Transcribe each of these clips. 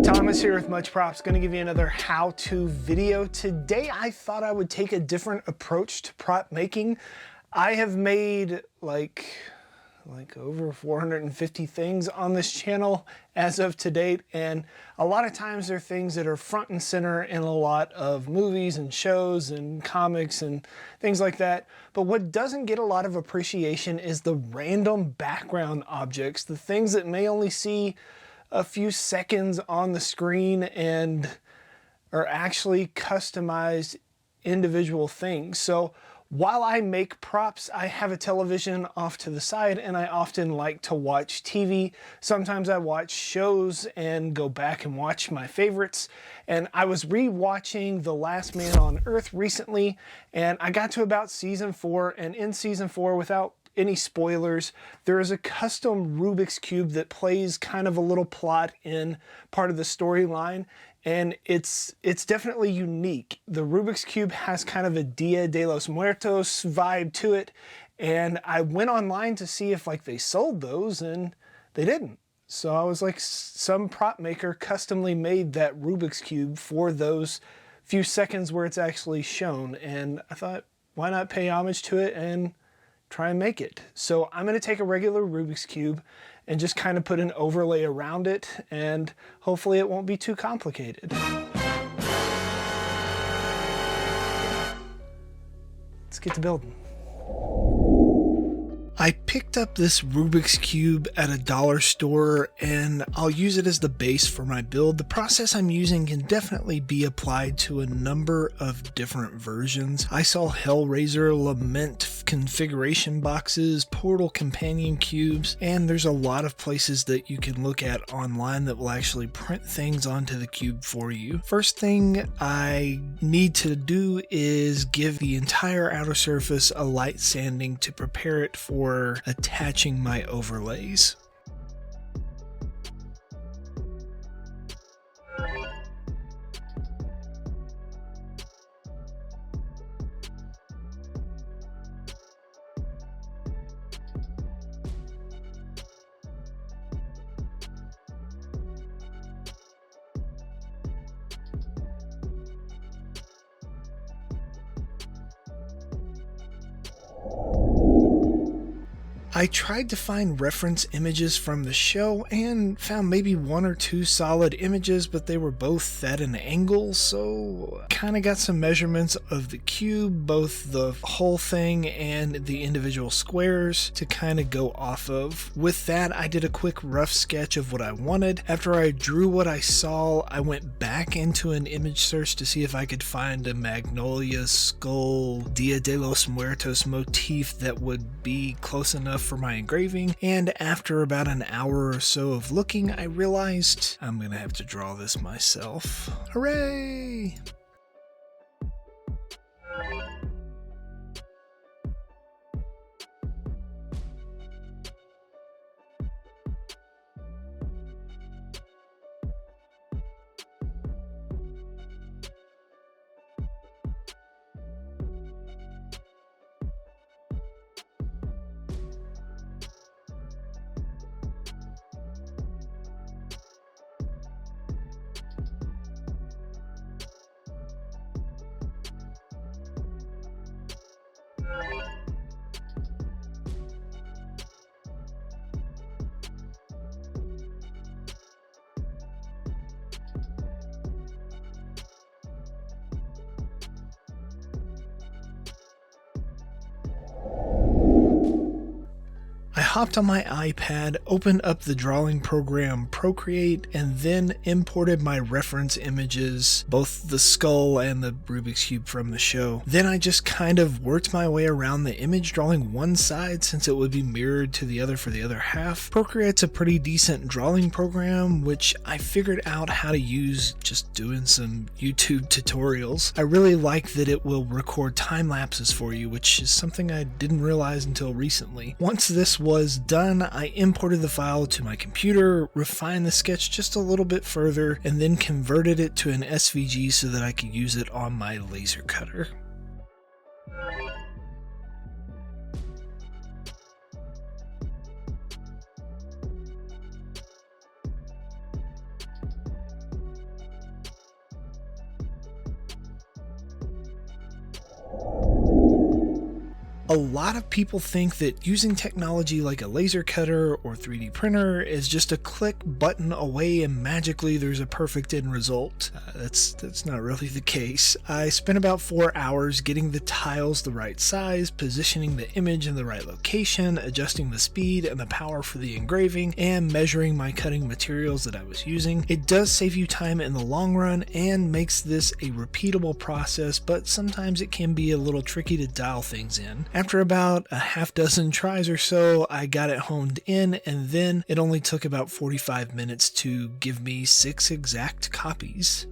Thomas here with Much Props, going to give you another how-to video. Today I thought I would take a different approach to prop making. I have made like over 450 things on this channel as of to date, and a lot of times they're things that are front and center in a lot of movies and shows and comics and things like that. But what doesn't get a lot of appreciation is the random background objects, the things that may only see a few seconds on the screen and are actually customized individual things. So while I make props, I have a television off to the side and I often like to watch TV. Sometimes I watch shows and go back and watch my favorites. And I was re-watching The Last Man on Earth recently, and I got to about season 4, and in season 4, without any spoilers, there is a custom Rubik's Cube that plays kind of a little plot in part of the storyline, and it's definitely unique. The Rubik's Cube has kind of a Dia de los Muertos vibe to it, and I went online to see if like they sold those, and they didn't. So I was like, some prop maker customly made that Rubik's Cube for those few seconds where it's actually shown, and I thought, why not pay homage to it and try and make it. So I'm going to take a regular Rubik's Cube and just kind of put an overlay around it, and hopefully it won't be too complicated. Let's get to building. I picked up this Rubik's Cube at a dollar store, and I'll use it as the base for my build. The process I'm using can definitely be applied to a number of different versions. I saw Hellraiser Lament configuration boxes, Portal companion cubes, and there's a lot of places that you can look at online that will actually print things onto the cube for you. First thing I need to do is give the entire outer surface a light sanding to prepare it for attaching my overlays. I tried to find reference images from the show and found maybe 1 or 2 solid images, but they were both at an angle, so kind of got some measurements of the cube, both the whole thing and the individual squares, to kind of go off of. With that, I did a quick rough sketch of what I wanted. After I drew what I saw, I went back into an image search to see if I could find a Magnolia Skull Dia de los Muertos motif that would be close enough for my engraving, and after about an hour or so of looking, I realized I'm gonna have to draw this myself. Hooray! I hopped on my iPad, opened up the drawing program Procreate, and then imported my reference images, both the skull and the Rubik's Cube from the show. Then I just kind of worked my way around the image, drawing one side since it would be mirrored to the other for the other half. Procreate's a pretty decent drawing program, which I figured out how to use just doing some YouTube tutorials. I really like that it will record time lapses for you, which is something I didn't realize until recently. Once this was done, I imported the file to my computer, refined the sketch just a little bit further, and then converted it to an SVG so that I could use it on my laser cutter. A lot of people think that using technology like a laser cutter or 3D printer is just a click button away and magically there's a perfect end result. That's not really the case. I spent about 4 hours getting the tiles the right size, positioning the image in the right location, adjusting the speed and the power for the engraving, and measuring my cutting materials that I was using. It does save you time in the long run and makes this a repeatable process, but sometimes it can be a little tricky to dial things in. After about a half dozen tries or so, I got it honed in, and then it only took about 45 minutes to give me 6 exact copies.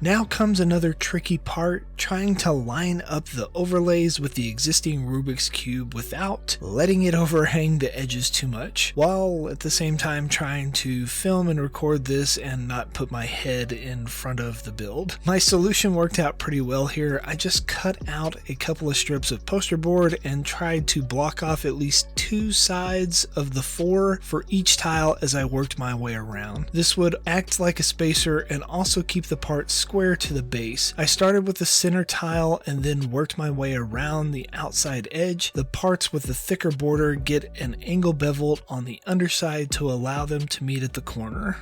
Now comes another tricky part, trying to line up the overlays with the existing Rubik's Cube without letting it overhang the edges too much, while at the same time trying to film and record this and not put my head in front of the build. My solution worked out pretty well here. I just cut out a couple of strips of poster board and tried to block off at least 2 sides of the 4 for each tile as I worked my way around. This would act like a spacer and also keep the part square to the base. I started with the center tile and then worked my way around the outside edge. The parts with the thicker border get an angle beveled on the underside to allow them to meet at the corner.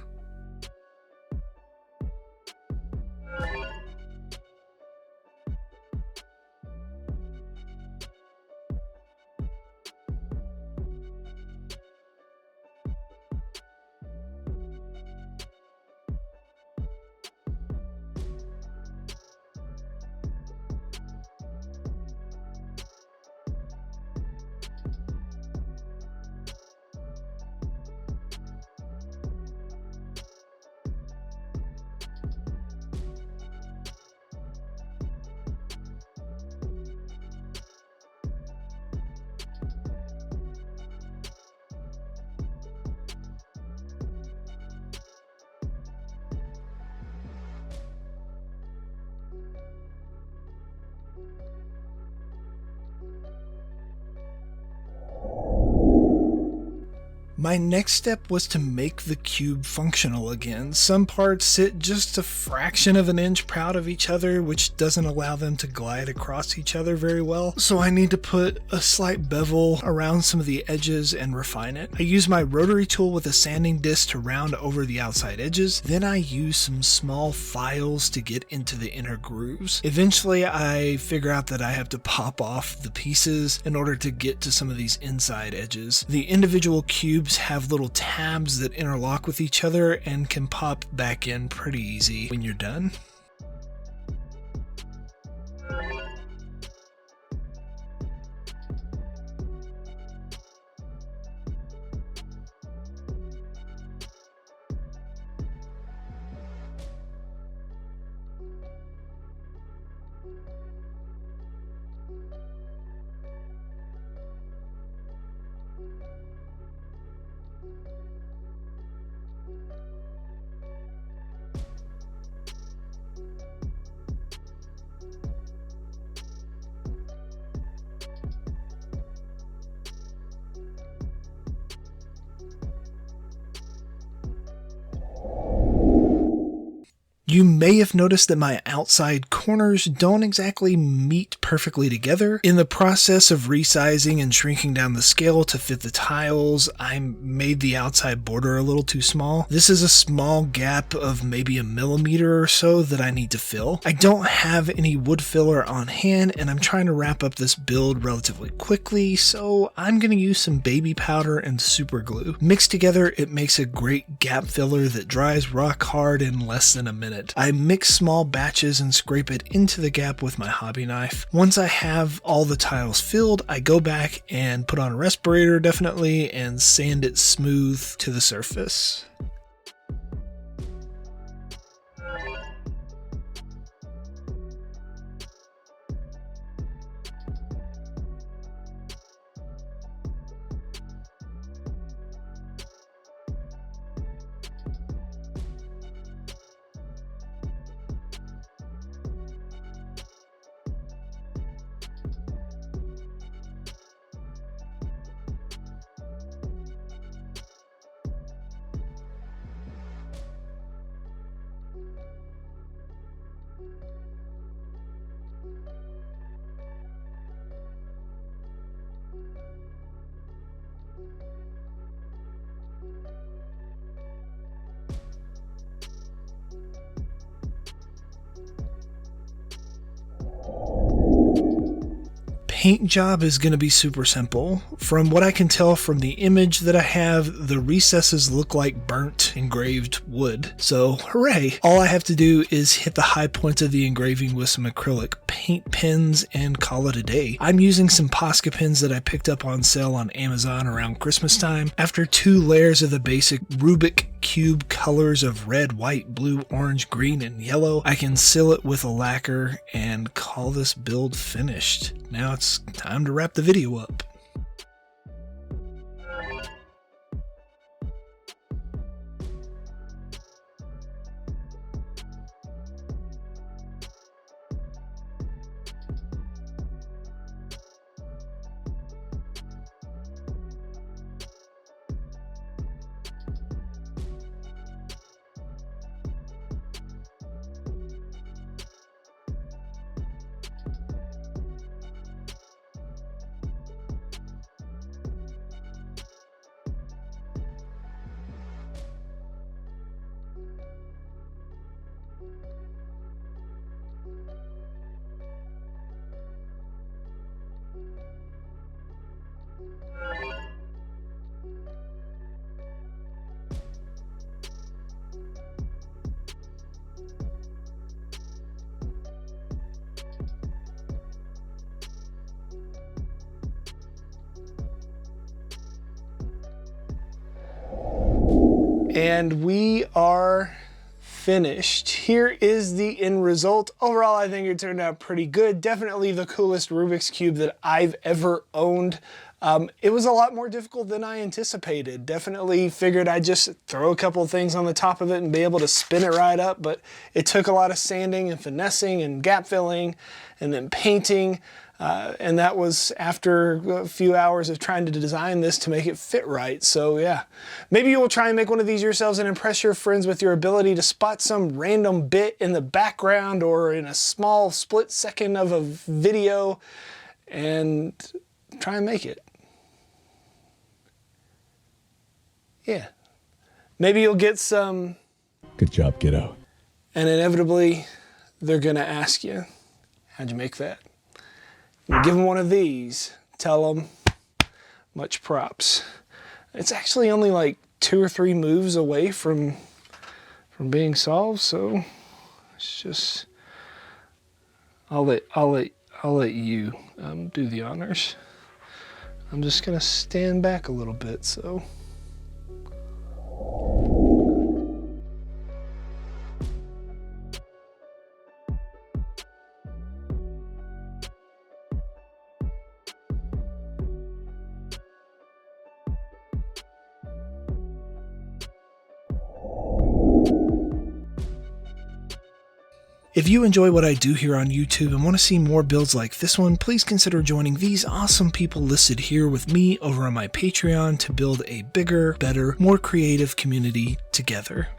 My next step was to make the cube functional again. Some parts sit just a fraction of an inch proud of each other, which doesn't allow them to glide across each other very well. So I need to put a slight bevel around some of the edges and refine it. I use my rotary tool with a sanding disc to round over the outside edges. Then I use some small files to get into the inner grooves. Eventually I figure out that I have to pop off the pieces in order to get to some of these inside edges. The individual cubes have little tabs that interlock with each other and can pop back in pretty easy when you're done. You may have noticed that my outside corners don't exactly meet perfectly together. In the process of resizing and shrinking down the scale to fit the tiles, I made the outside border a little too small. This is a small gap of maybe 1 millimeter or so that I need to fill. I don't have any wood filler on hand, and I'm trying to wrap up this build relatively quickly, so I'm going to use some baby powder and super glue. Mixed together, it makes a great gap filler that dries rock hard in less than a minute. I mix small batches and scrape it into the gap with my hobby knife. Once I have all the tiles filled, I go back and put on a respirator definitely and sand it smooth to the surface. Paint job is going to be super simple. From what I can tell from the image that I have, the recesses look like burnt engraved wood. So hooray! All I have to do is hit the high points of the engraving with some acrylic paint pens and call it a day. I'm using some Posca pens that I picked up on sale on Amazon around Christmas time. After 2 layers of the basic Rubiks cube colors of red, white, blue, orange, green, and yellow, I can seal it with a lacquer and call this build finished. Now it's time to wrap the video up. And we are finished. Here is the end result. Overall, I think it turned out pretty good. Definitely the coolest Rubik's Cube that I've ever owned. It was a lot more difficult than I anticipated. Definitely figured I'd just throw a couple of things on the top of it and be able to spin it right up, but it took a lot of sanding and finessing and gap filling and then painting. And that was after a few hours of trying to design this to make it fit right. So yeah, maybe you will try and make one of these yourselves and impress your friends with your ability to spot some random bit in the background or in a small split second of a video and try and make it. Yeah. Maybe you'll get some... Good job, kiddo. And inevitably, they're gonna ask you, how'd you make that? You give them one of these, tell them, much props. It's actually only like 2 or 3 moves away from being solved, so it's just, I'll let you do the honors. I'm just gonna stand back a little bit, so. If you enjoy what I do here on YouTube and want to see more builds like this one, please consider joining these awesome people listed here with me over on my Patreon to build a bigger, better, more creative community together.